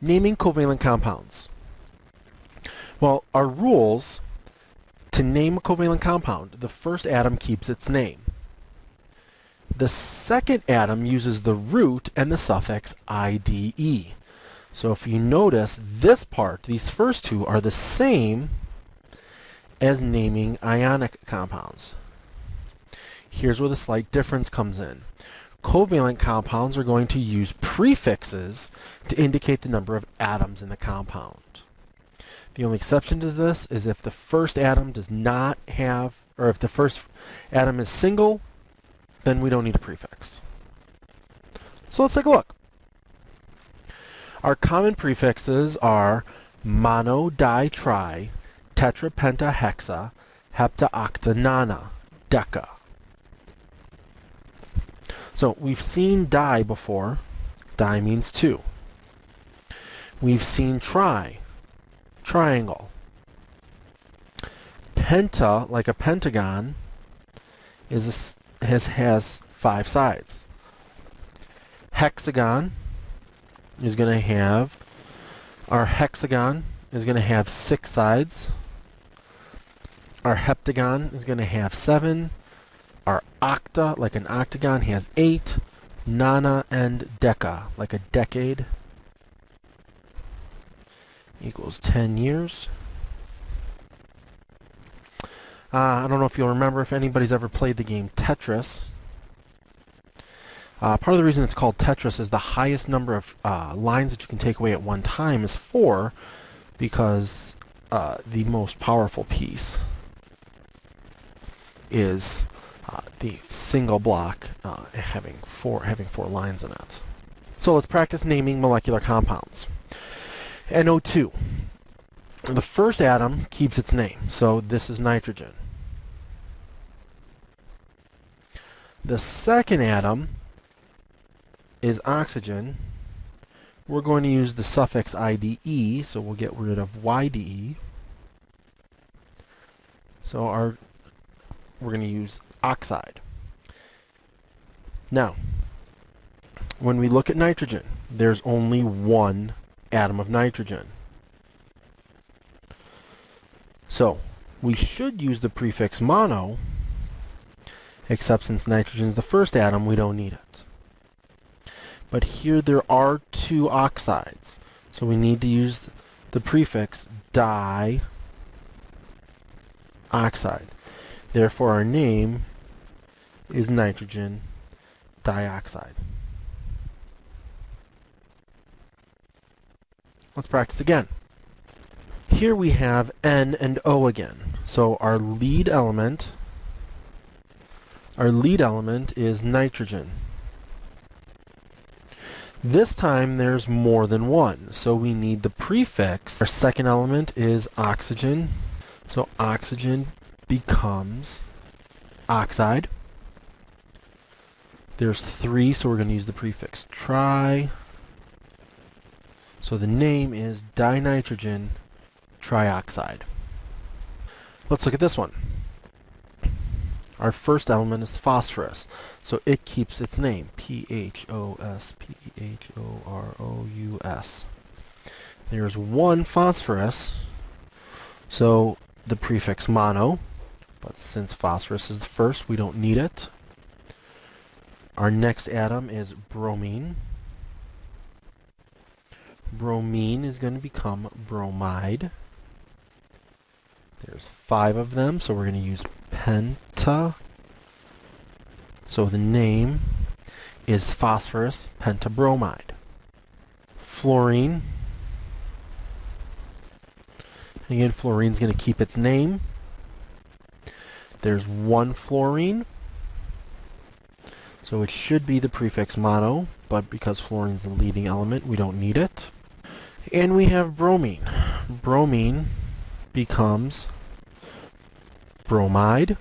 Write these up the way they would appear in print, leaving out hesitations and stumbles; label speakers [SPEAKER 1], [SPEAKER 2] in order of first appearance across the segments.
[SPEAKER 1] Naming covalent compounds. Well, our rules to name a covalent compound, the first atom keeps its name. The second atom uses the root and the suffix IDE. So if you notice, this part, these first two, are the same as naming ionic compounds. Here's where the slight difference comes in. Covalent compounds are going to use prefixes to indicate the number of atoms in the compound. The only exception to this is if the first atom does not have, or if the first atom is single, then we don't need a prefix. So let's take a look. Our common prefixes are mono, di, tri, tetra, penta, hexa, hepta, octa, nona, deca. So we've seen di before. Di means two. We've seen tri, triangle. Penta, like a pentagon, has 5 sides. Hexagon is going to have, our hexagon is going to have 6 sides. Our heptagon is going to have 7. Our octa, like an octagon, has 8. Nona and deca, like a decade, equals 10 years. I don't know if you'll remember if anybody's ever played the game Tetris. Part of the reason it's called Tetris is the highest number of lines that you can take away at one time is 4, because the most powerful piece is the single block having four lines in it. So let's practice naming molecular compounds. NO2. The first atom keeps its name, so this is nitrogen. The second atom is oxygen. We're going to use the suffix IDE, so we'll get rid of YDE. So we're going to use oxide. Now, when we look at nitrogen, there's only one atom of nitrogen. So we should use the prefix mono, except since nitrogen is the first atom, we don't need it. But here there are 2 oxides, so we need to use the prefix dioxide. Therefore our name is nitrogen dioxide. Let's practice again. Here we have N and O again. So our lead element is nitrogen. This time there's more than one, so we need the prefix. Our second element is oxygen, so oxygen becomes oxide. There's 3, so we're going to use the prefix tri. So the name is dinitrogen trioxide. Let's look at this one. Our first element is phosphorus, so it keeps its name, PHOSPHOROUS. There's 1 phosphorus, so the prefix mono, but since phosphorus is the first, we don't need it. Our next atom is bromine. Bromine is going to become bromide. There's 5 of them, so we're going to use penta. So the name is phosphorus pentabromide. Fluorine. Again, fluorine is going to keep its name. There's 1 fluorine, so it should be the prefix mono, but because fluorine is the leading element, we don't need it. And we have bromine. Bromine becomes bromide.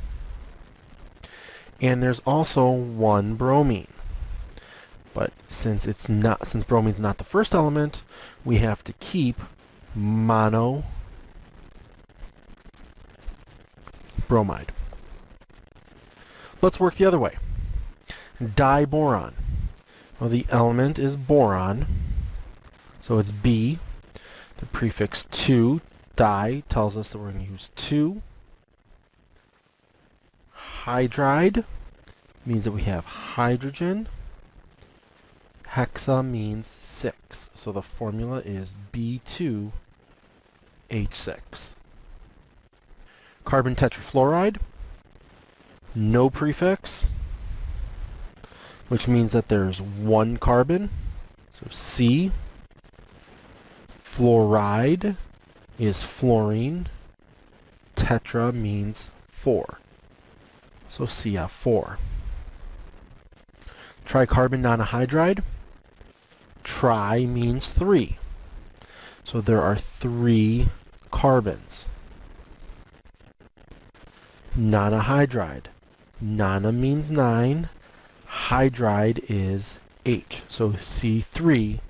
[SPEAKER 1] And there's also 1 bromine. But since bromine's not the first element, we have to keep mono bromide. Let's work the other way. Diboron. Well, the element is boron. So it's B. The prefix 2, di, tells us that we're going to use 2. Hydride means that we have hydrogen. Hexa means 6. So the formula is B2H6. Carbon tetrafluoride, no prefix, which means that there's 1 carbon. So C. Fluoride is fluorine. Tetra means 4. So CF4. Tricarbon monohydride. Tri means 3. So there are 3 carbons. Nonohydride. Nona means 9. Hydride is H. So C3H9.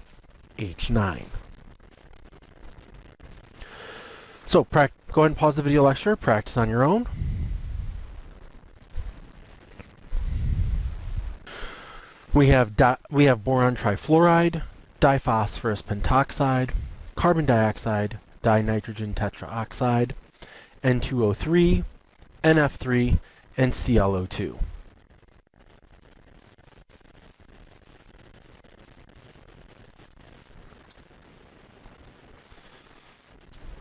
[SPEAKER 1] So go ahead and pause the video lecture. Practice on your own. We have boron trifluoride, diphosphorus pentoxide, carbon dioxide, dinitrogen tetraoxide, N2O3, NF3, and ClO2.